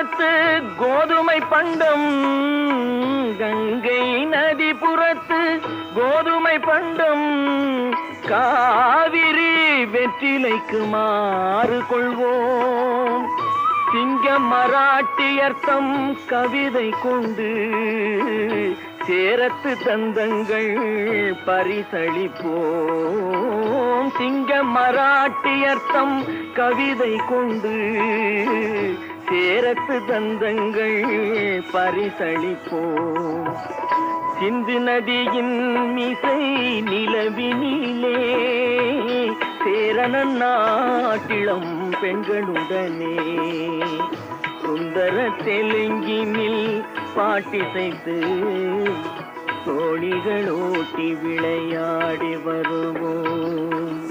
புறத்து கோதுமை பண்டம், கங்கை நதி புறத்து கோதுமை பண்டம், காவிரி வெற்றிலைக்கு மாறு கொள்வோம். சிங்க மராட்டியர்த்தம் கவிதை கொண்டு சேரத்து தந்தங்கள் பரிசளிப்போம். சிங்க மராட்டியர்த்தம் கவிதை கொண்டு சேரத்து தந்தங்கள் பரிசளிப்போம். சிந்து நதியின் மிசை நிலவினிலே சேரணன் நாட்டிளம் பெண்களுடனே சுந்தர தெலுங்கினில் பாட்டிசைத்து தோழிகளோட்டி விளையாடி வருவோம்.